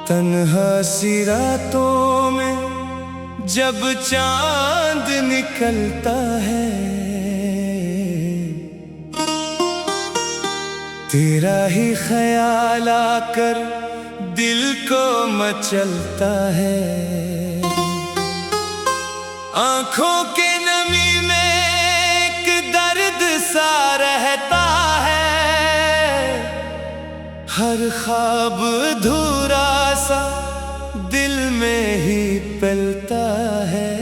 तन्हा सी रातों में जब चांद निकलता है, तेरा ही ख्याल आकर दिल को मचलता है। आंखों के नमी में एक दर्द सा रहता है, हर ख्वाब अधूरा सा दिल में ही पलता है।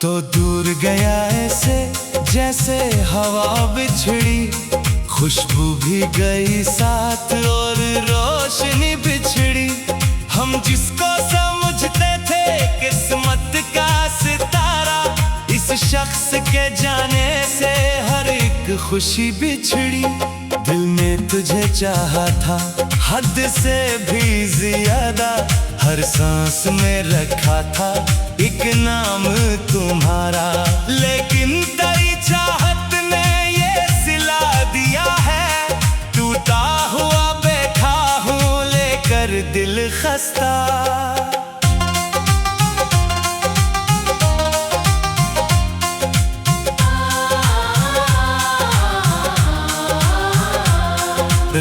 तो दूर गया ऐसे जैसे हवा बिछड़ी, खुशबू भी गई साथ और रोशनी बिछड़ी। हम जिसको समझते थे किस्मत का सितारा, इस शख्स के जाने से हर एक खुशी बिछड़ी। दिल ने तुझे चाहा था हद से भी ज्यादा, हर सांस में रखा था एक नाम तुम्हारा। लेकिन तेरी चाहत ने ये सिला दिया है, टूटा हुआ बैठा हूँ लेकर दिल खस्ता।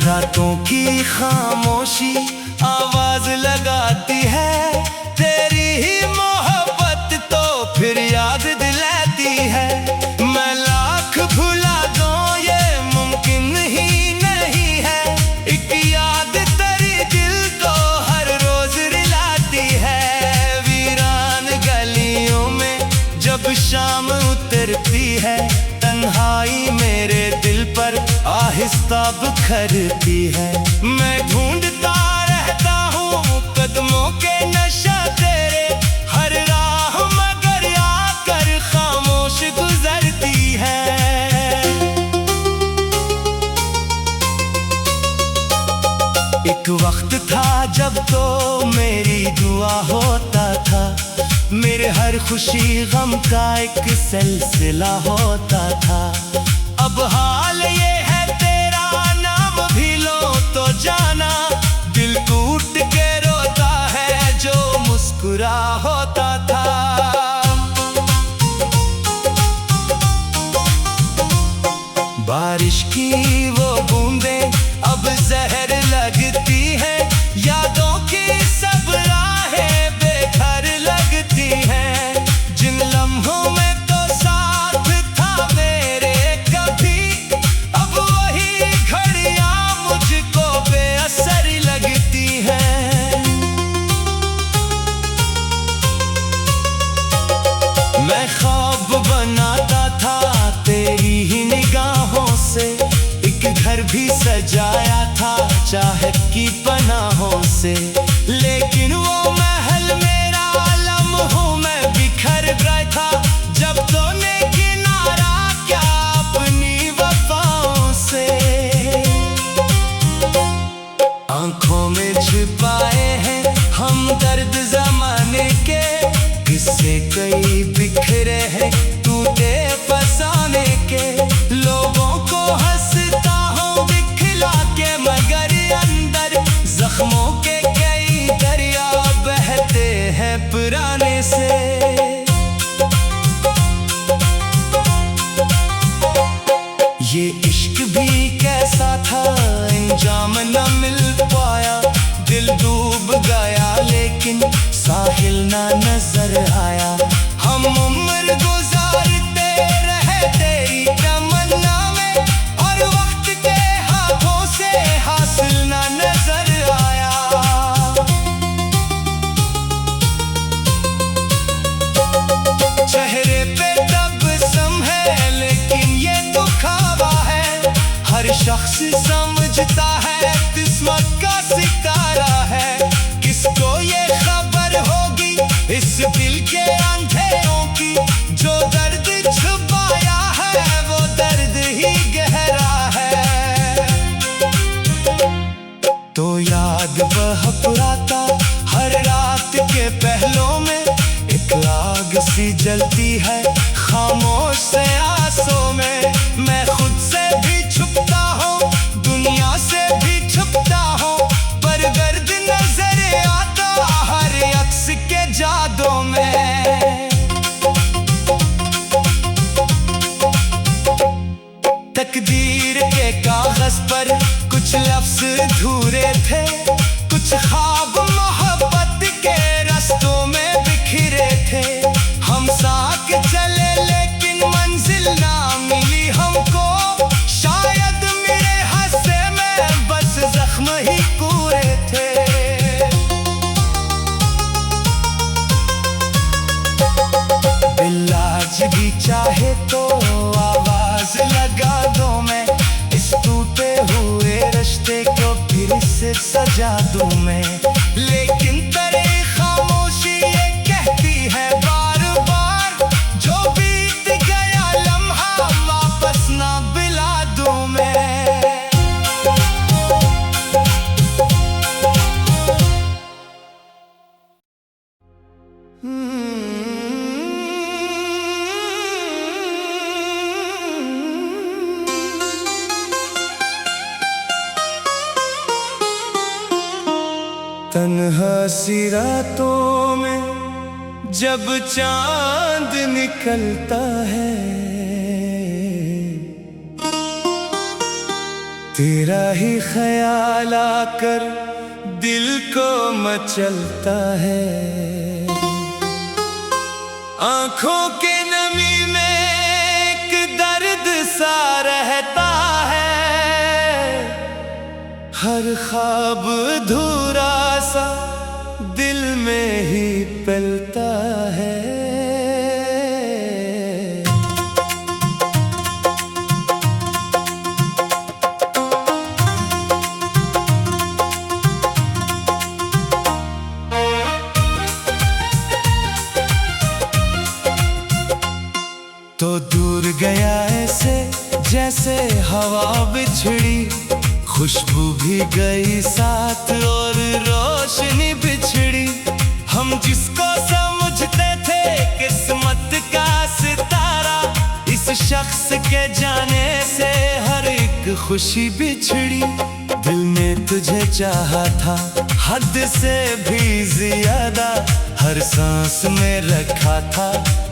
रातों की खामोशी आवाज लगाती है, तेरी ही मोहब्बत तो फिर याद दिलाती है। मैं लाख भुला दूं ये मुमकिन ही नहीं है, एक याद तेरी दिल को हर रोज रुलाती है। वीरान गलियों में जब शाम उतरती है, तन्हाई मेरे दिल पर आहिस्ता बिखरती है। मैं ढूंढता रहता हूँ कदमों के नशा तेरे, हर राह मगर आकर खामोश गुजरती है। एक वक्त था जब तो मेरी दुआ होता था, मेरे हर खुशी गम का एक सिलसिला होता था। अब हाल ये है तेरा नाम भी लो तो जाना, दिल टूट के रोता है जो मुस्कुरा होता था। बारिश की वो बूंदें अब जहर लगती है, यादों की सब राहें बेघर लगती हैं। जिन लम्हों में तो साथ था मेरे कभी, अब वही घड़ियां मुझको बेअसर लगती हैं। मैं ख्वाब बनाता था तेरी ही निगाहों से, एक घर भी सजाया था चाहत की पनाहों से। लेकिन वो महल मेरा लम्हों में बिखर गया था, जब तूने किनारा क्या अपनी वफाओं से। आंखों में छिपाए हैं हम दर्द जमाने के, किस्से कई बिखरे हैं टूटे फसाने के। लोगों को हंसता हूँ दिखला के, मगर अंदर जख्मों के कई दरिया बहते हैं पुराने से। ये इश्क भी कैसा था अंजाम न मिल पाया, दिल डूब गया लेकिन साहिल ना नजर आया। हम उम्र गुजारते रहे तेरी तमन्ना में, और वक्त के हाथों से हासिल ना नजर आया। चेहरे पे तबस्सुम है लेकिन ये दुखावा है, हर शख्स समझता है किस्मत का सितारा है। किसको ये खबर हो मुस्कुराता। हर रात के पहलों में एक आग सी जलती है, खामोश से आंसू में। मैं खुद से भी छुपता हूँ, दुनिया से भी छुपता हूँ, पर दर्द नजर आता हर अक्स के जादू में। तकदीर के कागज पर कुछ लफ्ज अधूरे थे, कुछ ख्वाब मोहब्बत के रास्तों में बिखरे थे। हम साथ चले लेकिन मंजिल ना मिली हमको, शायद मेरे हादसे में बस जख्म ही पूरे थे। दिल आज भी चाहे तो आवाज लगा दो, मैं इस टूटे हुए रिश्ते को फिर से सजा दूं मैं। लेकिन तेरी खामोशी ये कहती है बार बार, जो बीत गया लम्हा वापस ना दिला दूं मैं। तन्हा सी रातों में जब चांद निकलता है, तेरा ही ख्याल आकर दिल को मचलता है। आंखों के नमी में एक दर्द सा रहता है, हर ख्वाब अधूरा सा दिल में ही पलता है। तो दूर गया ऐसे जैसे हवा बिछड़ी, खुशबू भी गई साथ और रोशनी बिछड़ी। हम जिसको समझते थे किस्मत का सितारा, इस शख्स के जाने से हर एक खुशी बिछड़ी। दिल ने तुझे चाहा था हद से भी ज्यादा, हर सांस में रखा था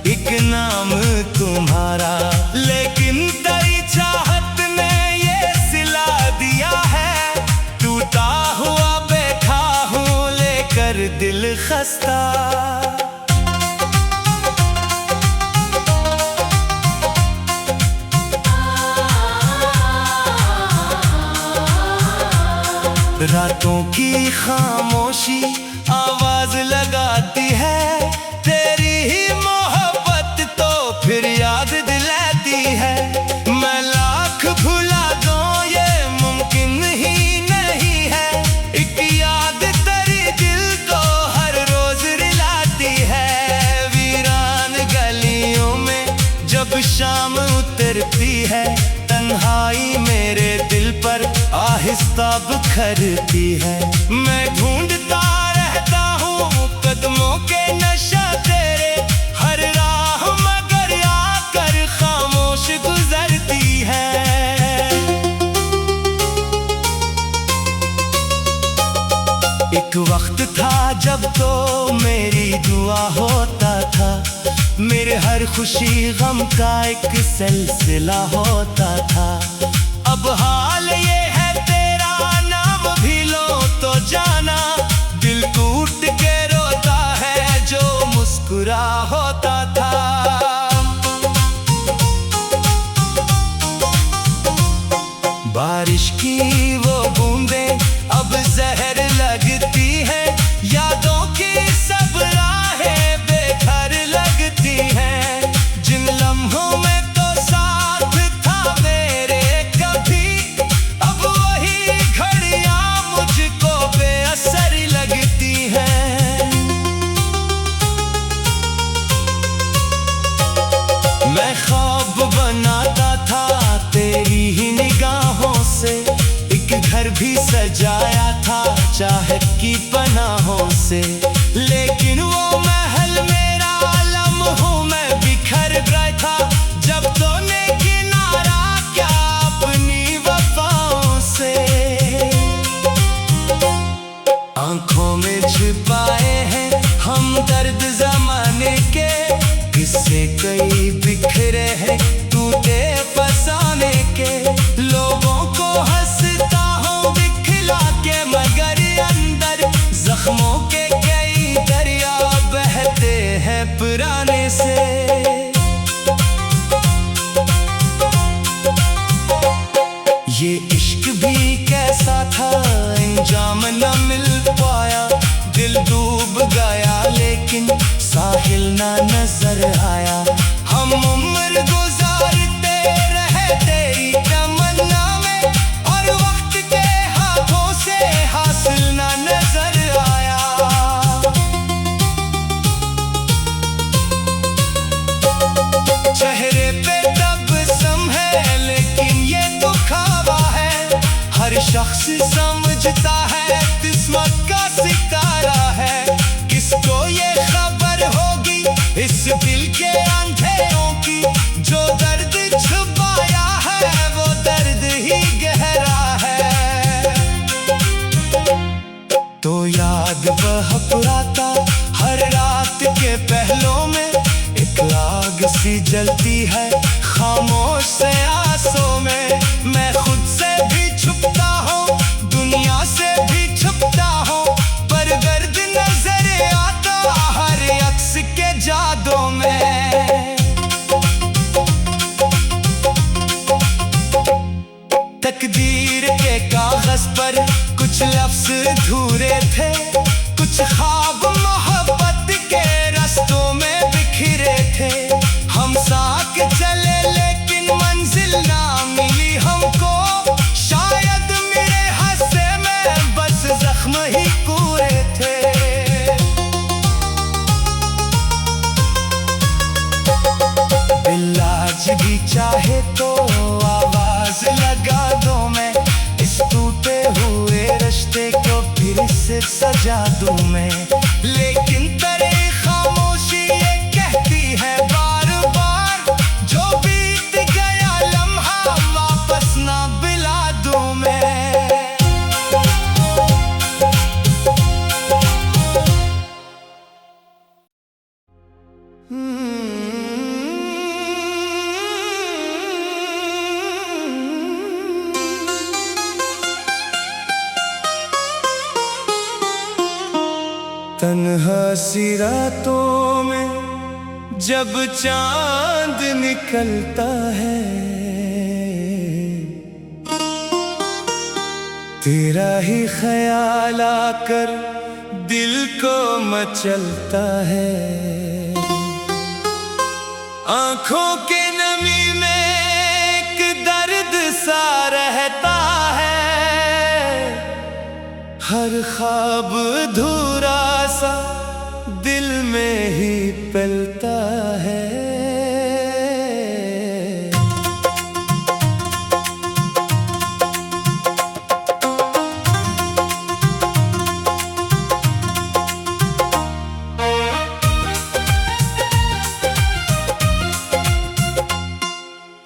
एक नाम तुम्हारा। लेकिन तेरी चाहत ने ये सिला दिया है, टूटा हुआ बैठा हूँ लेकर दिल खस्ता। रातों की खामोशी आवाज लगाती है, तेरी ही मोहब्बत तो फिर याद दिलाती है। मैं लाख भुला दूं ये मुमकिन ही नहीं है, एक याद तेरी दिल को हर रोज रिलाती है। वीरान गलियों में जब शाम उतरती है, तन्हाई मेरे दिल पर आहिस्ता बिखरती है। मैं ढूंढता रहता हूँ कदमों के नशा तेरे, हर राह मगर आकर खामोश गुजरती है। एक वक्त था जब तो मेरी दुआ होता था, मेरे हर खुशी गम का एक सिलसिला होता था। अब हाल ये है तेरा नाम भी लो तो जाना, दिल टूट के रोता है जो मुस्कुरा होता था। बारिश की वो बूंदें अब जहर लगती है, यादों की सब राहें बेघर लगती हैं। जिन लम्हों में तो साथ था मेरे कभी, अब वही घड़ियां मुझको बेअसर लगती गुनाहों से। लेकिन वो महल मेरा लम्हों में बिखर गया था, जब तूने किनारा क्या अपनी वफाओं से। आंखों में छिपाए हैं हम दर्द जमाने के, किस्से कई बिखरे हैं टूटे फसाने के। लोगों को हंसता हूँ दिखला के, मगर अंदर जख्मों के कई दरिया बहते हैं पुराने से। ये इश्क भी कैसा था अंजाम न मिल पाया, दिल डूब गया लेकिन साहिल ना नजर आया। हम उम्र गुजारते रहे तेरी तमन्ना में, और वक्त के हाथों से हासिल ना नजर आया। चेहरे पे तबस्सुम है लेकिन ये दुखावा है, हर शख्स समझता है किस्मत का सितारा है। किसको ये खबर होगी इस दिल के अंधेरों की, जो दर्द छुपाया है वो दर्द ही गहरा है। तो याद वह पुराता हर रात के पहलों में, एक आग सी जलती है खामोश से आंसों में। मैं खुद से भी छुपता हूँ दुनिया से भी छुपता हूँ, पर दर्द नजर आता हर अक्स के जादों में। तकदीर के कागज पर कुछ लफ्ज अधूरे थे, कुछ ख्वाब मोहब्बत के रास्तों में बिखरे थे। हम साथ चले लेकिन मंजिल ना मिली हमको, शायद मेरे हंसे में बस जख्म ही पूरे थे। दिल आज भी चाहे तो आवाज लगा दो, मैं इस टूटे हुए रिश्ते को फिर से सजा दूं मैं। लेकिन तेरी खामोशी ये कहती है बार बार, जो बीत गया लम्हा वापस ना बुला दूं मैं। तन्हा सी रातों में जब चांद निकलता है, तेरा ही ख्याल आकर दिल को मचलता है। आंखों के नमी में एक दर्द सा रहता है, हर ख्वाब अधूरा सा दिल में ही पलता है।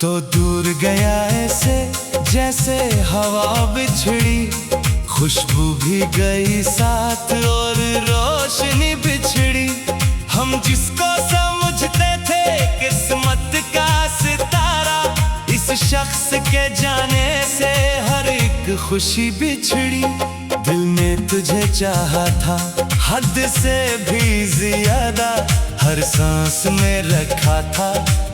तो दूर गया ऐसे जैसे हवा बिछड़ी, खुशबू भी गई साथ और रोशनी बिछड़ी। हम जिसको समझते थे किस्मत का सितारा, इस शख्स के जाने से हर एक खुशी बिछड़ी। दिल ने तुझे चाहा था हद से भी ज्यादा, हर सांस में रखा था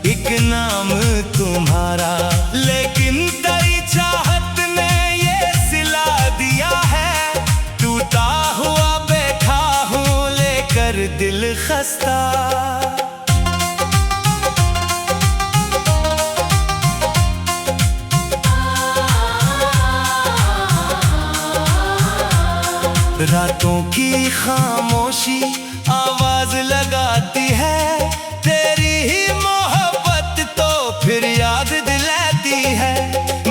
एक नाम तुम्हारा। लेकिन तेरी चाहत ने ये सिला दिया है, टूटा हुआ बैठा हूँ लेकर दिल खस्ता। रातों की खामोशी आवाज लगाती है, तेरी ही मोहब्बत तो फिर याद दिलाती है।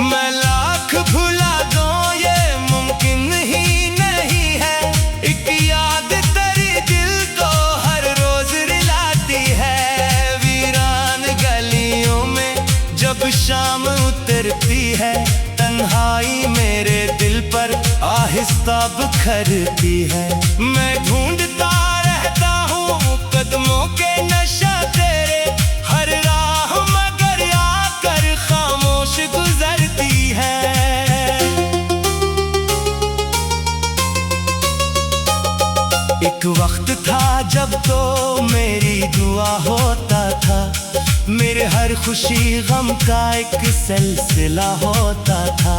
मैं लाख भुला दूं ये मुमकिन ही नहीं है, एक याद याद तेरी दिल को हर रोज रिलाती है। वीरान गलियों में जब शाम उतरती है, तन्हाई मेरे दिल पर आहिस्ता बिखरती है। मैं ढूंढता रहता हूँ कदमों के नशा तेरे, हर राह मगर आकर खामोश गुजरती है। एक वक्त था जब तो मेरी दुआ होता था, मेरे हर खुशी गम का एक सिलसिला होता था।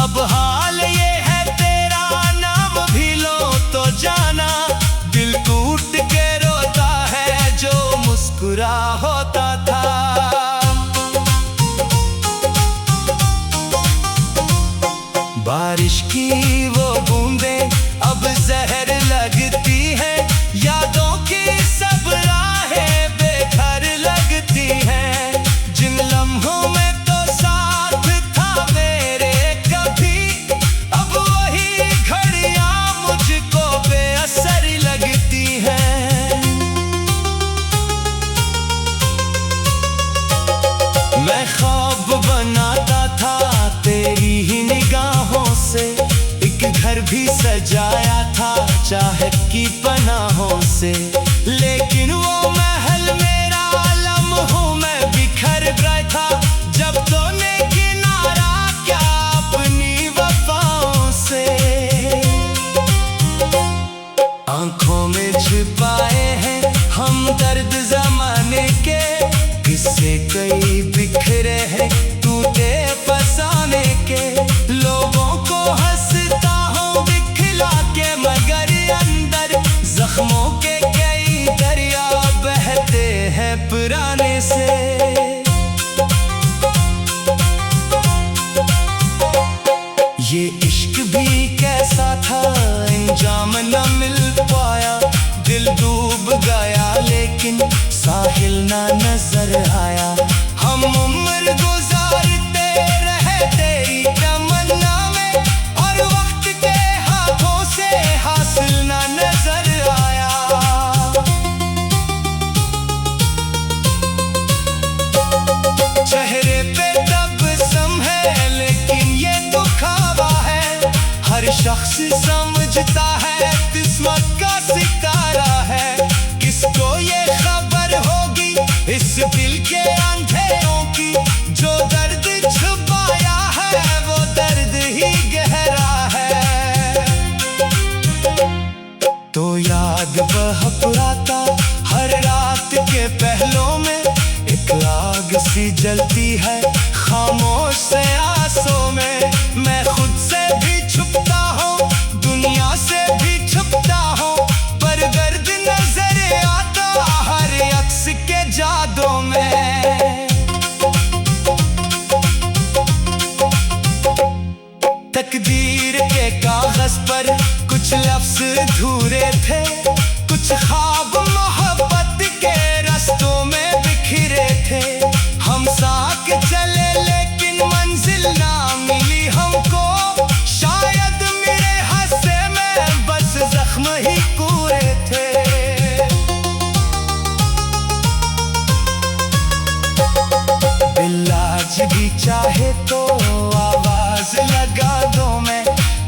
अब हाल ये है तेरा नाम भी लो तो जाना, दिल टूट के रोता है जो मुस्कुरा होता था। बारिश की वो बूंदें अब जहर लगती है, यादों की सब राहें बेघर लगती हैं। जिन लम्हों में तो साथ था मेरे कभी, अब वही घड़ियां मुझको बेअसर लगती हैं। मैं ख्वाब बनाता था तेरी ही निगाहों से, एक घर भी सजाया था चाहत की पनाहों से। लेकिन वो महल मेरा लम्हों में बिखर गया था, जब तूने किनारा क्या अपनी वफाओं से। आंखों में छिपाए हैं हम दर्द जमाने के, किस्से कई बिखरे हैं टूटे फसाने के। लोगों को हंसता हूँ दिखला के, मगर अंदर जख्मों के कई दरिया बहते हैं पुराने से। ये इश्क भी कैसा था अंजाम न मिल पाया, दिल डूब गया लेकिन साहिल ना नजर आया। हम उम्र गुजारते रहे तेरी तमन्ना में, और वक्त के हाथों से हासिल ना नजर आया। चेहरे पे तबस्सुम है लेकिन ये दुखावा है, हर शख्स समझता है किस्मत का सितारा है। किसको ये खबर होगी इस दिल के अंधेरों की, जो दर्द छुपाया है वो दर्द ही गहरा है। तो याद बहपराता हर रात के पहलों में, एक आग सी जलती है खामोश से आंसों में। मैं खुद से भी छुपता हूँ दुनिया से भी छुपता हूँ, पर दर्द नजर आता हर अक्स के जादों में। तकदीर के कागज पर कुछ लफ्ज अधूरे थे, कुछ ख्वाब मोहब्बत के रास्तों में बिखरे थे। हम साथ चले लेकिन मंजिल ना मिली हमको, शायद मेरे हंसे में बस जख्म ही पूरे थे। दिल आज भी चाहे तो आवाज लगा दो, मैं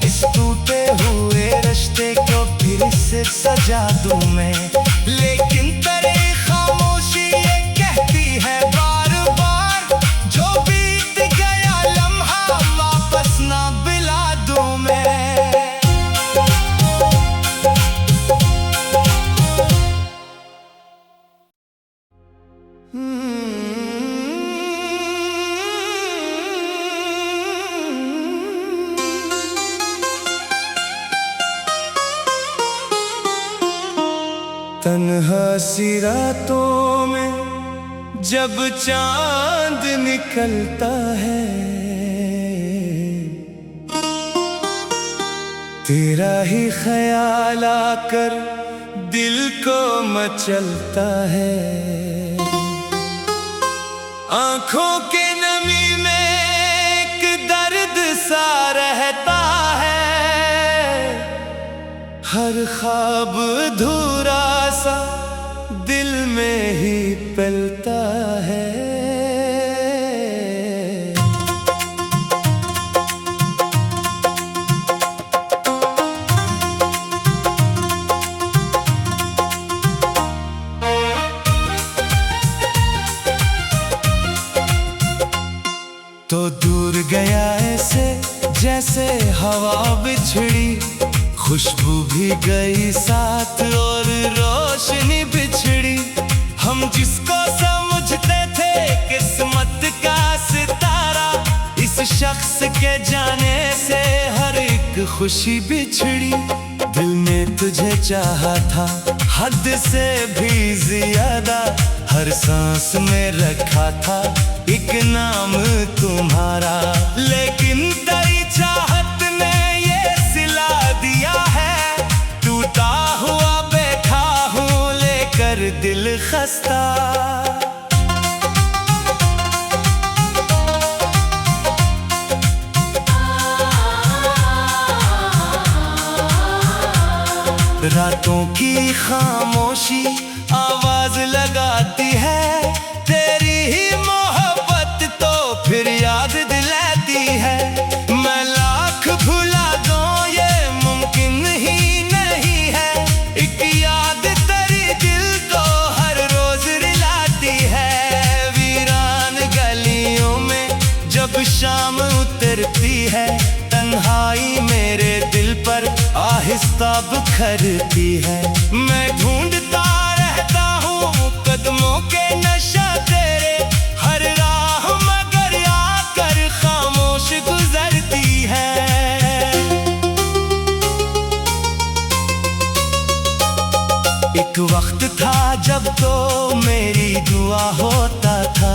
इस टूटे हुए रिश्ते को फिर से सजा दूं मैं। लेकिन तेरी खामोशी ये कहती है बार बार, जो बीत गया लम्हा वापस ना बिला दूं मैं। तन्हा सी रातों में जब चांद निकलता है, तेरा ही ख्याल आकर दिल को मचलता है। आंखों के नमी में एक दर्द सा रहता है, हर ख्वाब अधूरा सा दिल में ही पलता है। तो दूर गया ऐसे जैसे हवा बिछड़ी, खुशबू भी गई साथ और रोशनी बिछड़ी। हम जिसको समझते थे किस्मत का सितारा, इस शख्स के जाने से हर एक खुशी बिछड़ी। दिल ने तुझे चाहा था हद से भी ज्यादा, हर सांस में रखा था एक नाम तुम्हारा। लेकिन तेरी चाहत ने ये सिला दिया है, टूटा हुआ बैठा हूँ लेकर दिल खस्ता। रातों की खामोशी आवाज लगाती है, तेरी ही मोहब्बत तो फिर याद दिलाती है। मैं लाख भुला दूं ये मुमकिन ही नहीं है, एक याद तेरी दिल को हर रोज रुलाती है। वीरान गलियों में जब शाम उतरती है, तन्हाई मेरे दिल पर आहिस्ता बिखरती है। मैं ढूंढता रहता हूँ कदमों के नशा तेरे, हर राह मगर आकर खामोश गुजरती है। एक वक्त था जब तो मेरी दुआ होता था,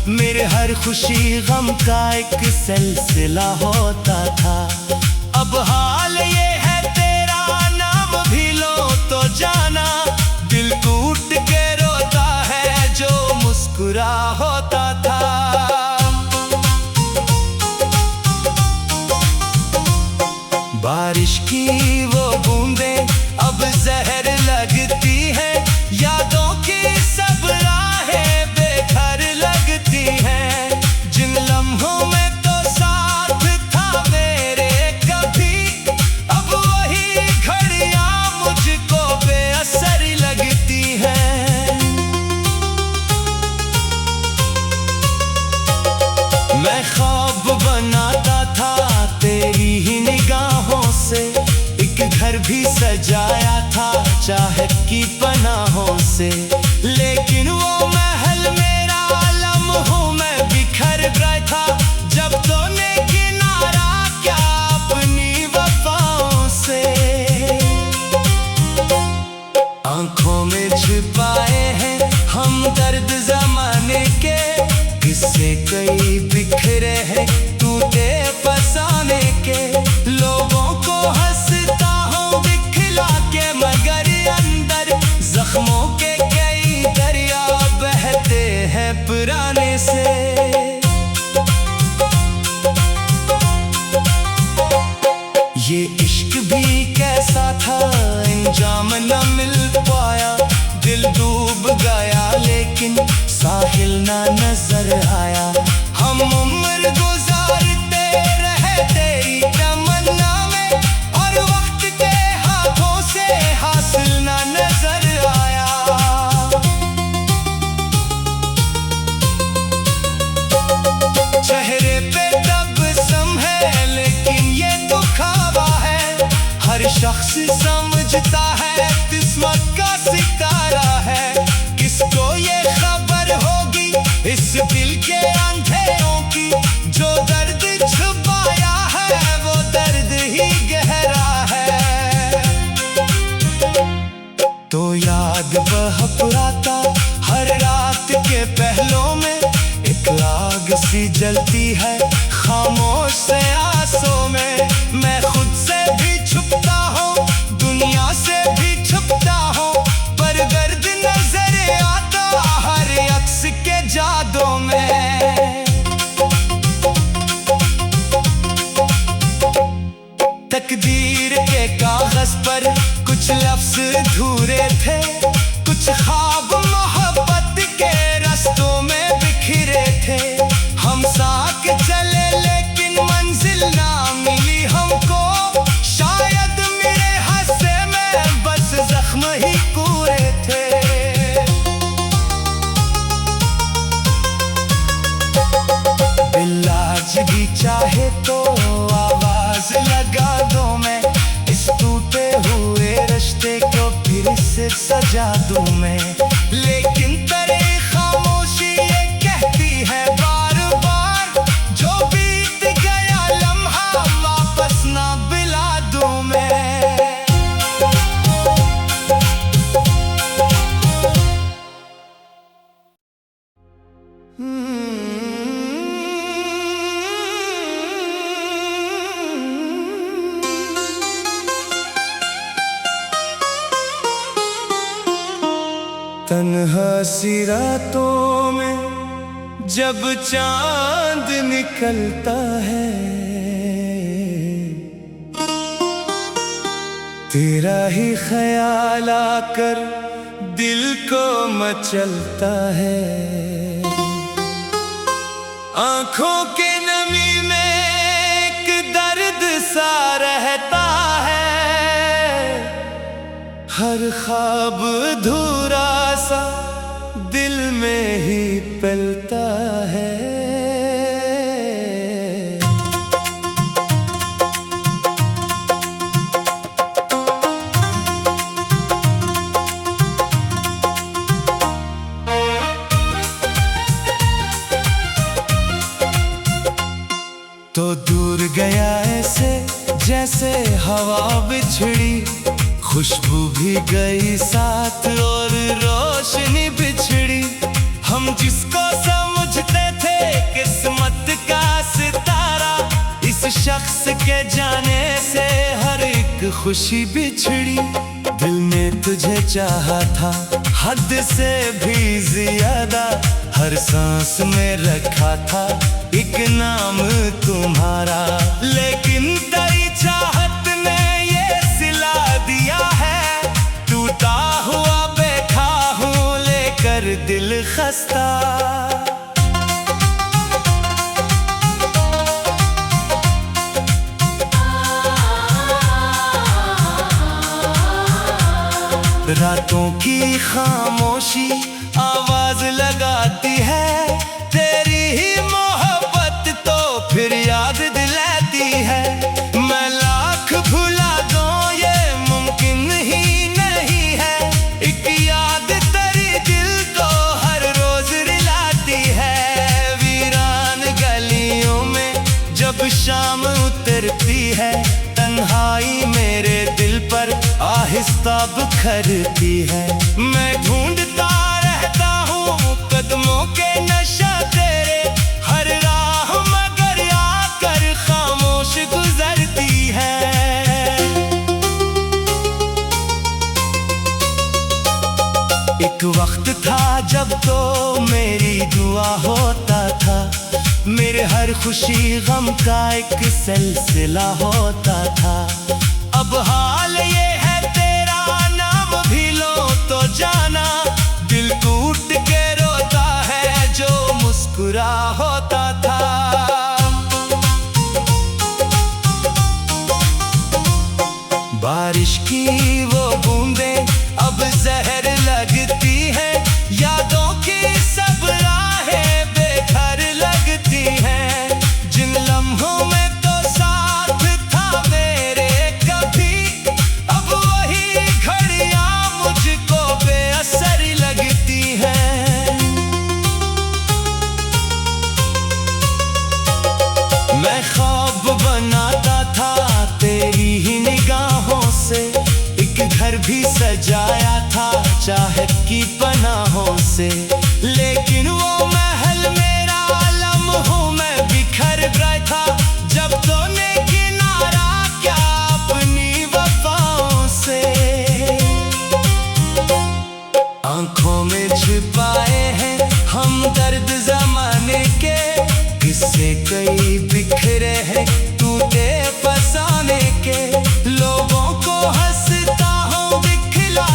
मेरे हर खुशी गम का एक सिलसिला होता था। अब हाल ये है तेरा नाम भी लो तो जाना, दिल टूट के रोता है जो मुस्कुरा होता था। बारिश की वो बूंदें अब जहर लगती है, यादों की सब राहें बेघर लगती हैं। जिन लम्हों में तो साथ था मेरे कभी, अब वही घड़ियां मुझको बेअसर लगती हैं। मैं ख्वाब बनाता था तेरी ही निगाहों से, एक घर भी सजाया था चाहत की पनाहों से। लेकिन वो महल मेरा लम्हों में बिखर गया था, जब तूने किनारा क्या अपनी वफाओं से। आंखों में छिपाए हैं हम दर्द जमाने के, किस्से कई बिखरे हैं टूटे फसाने के। लोगों को हंसता हूँ दिखला के, मगर अंदर जख्मों के कई दरिया बहते हैं पुराने से। ये इश्क भी कैसा था अंजाम न मिल पाया, दिल डूब गया लेकिन साहिल ना नजर आया। हम उम्र गुजारते रहे तेरी तमन्ना में, और वक्त के हाथों से हासिल ना नजर आया। चेहरे पे तबस्सुम है लेकिन ये दुखावा है, हर शख्स समझता है किस्मत का सितारा है। किसको ये खबर होगी इस दिल के अंधेरों की, जो दर्द छुपाया है वो दर्द ही गहरा है। तो याद वह पुराता हर रात के पहलों में, एक आग सी जलती है खामोश से आंसों में। मैं खुद से भी छुपता हूँ दुनिया से भी छुपता हूँ, पर दर्द नजर आता हर अक्स के जादों में। तकदीर के कागज पर अधूरे थे, कुछ ख्वाब मोहब्बत के रास्तों में बिखरे थे। हम साथ चले लेकिन मंजिल ना मिली हमको, शायद मेरे हादसे में बस जख्म ही पूरे थे। दिल आज भी चाहे तो आवाज लगा दो, मैं इस टूटे हुए रिश्ते को फिर से सजा दूं मैं। लेकिन तेरी खामोशी ये कहती है बार बार, जो बीत गया लम्हा वापस ना दिला दूं मैं। तन्हा सी रातों में जब चांद निकलता है, तेरा ही ख्याल आकर दिल को मचलता है। आंखों के नमी में एक दर्द सा रहता है, हर ख्वाब अधूरा सा दिल में ही पलता है। तो दूर गया ऐसे जैसे हवा बिछड़ी, खुशबू भी गई साथ और रोशनी बिछड़ी। हम जिसको समझते थे किस्मत का सितारा, इस शख्स के जाने से हर एक खुशी बिछड़ी। दिल ने तुझे चाहा था हद से भी ज्यादा, हर सांस में रखा था एक नाम तुम्हारा। लेकिन तेरी चाहत ने ये सिला दिया है, टूटा हुआ बैठा हूँ लेकर दिल खस्ता। रातों की खामोशी आवाज लगाती है, तेरी ही मोहब्बत तो फिर याद दिलाती है। मैं लाख भुला दूं ये मुमकिन ही नहीं है, एक याद तेरी दिल को हर रोज रिलाती है। वीरान गलियों में जब शाम उतरती है, तन्हाई मेरे दिल पर आहिस्ता बिखरती है। मैं ढूंढता रहता हूँ कदमों के नशा तेरे, हर राह मगर आकर खामोश गुजरती है। एक वक्त था जब तो मेरी दुआ होता था, मेरे हर खुशी गम का एक सिलसिला होता था। अब हाल ये है तेरा नाम भी लो तो जाना, दिल टूट के रोता है जो मुस्कुरा होता था। बारिश की वो बूंदें अब जहर लगती है, यादों की सब राहें बेघर लगती हैं। जिन लम्हों में तो साथ था मेरे कभी, अब वही घड़ियां मुझको बेअसर लगती हैं। मैं ख्वाब बनाता था तेरी ही निगाहों से, एक घर भी सजाया था चाहत की पनाहों से। लेकिन वो महल मेरा लम्हों में बिखर गया था, जब तूने किनारा क्या अपनी वफाओं से। आंखों में छिपाए हैं हम दर्द जमाने के, किस्से कई बिखरे हैं टूटे फसाने के। लोगों को हंसता हूँ दिखला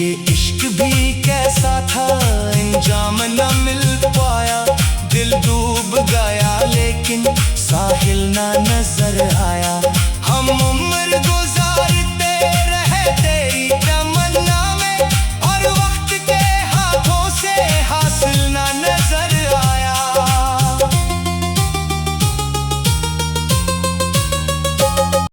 ये इश्क भी कैसा था, अंजाम न मिल पाया। दिल डूब गया लेकिन साहिल ना नजर आया। हम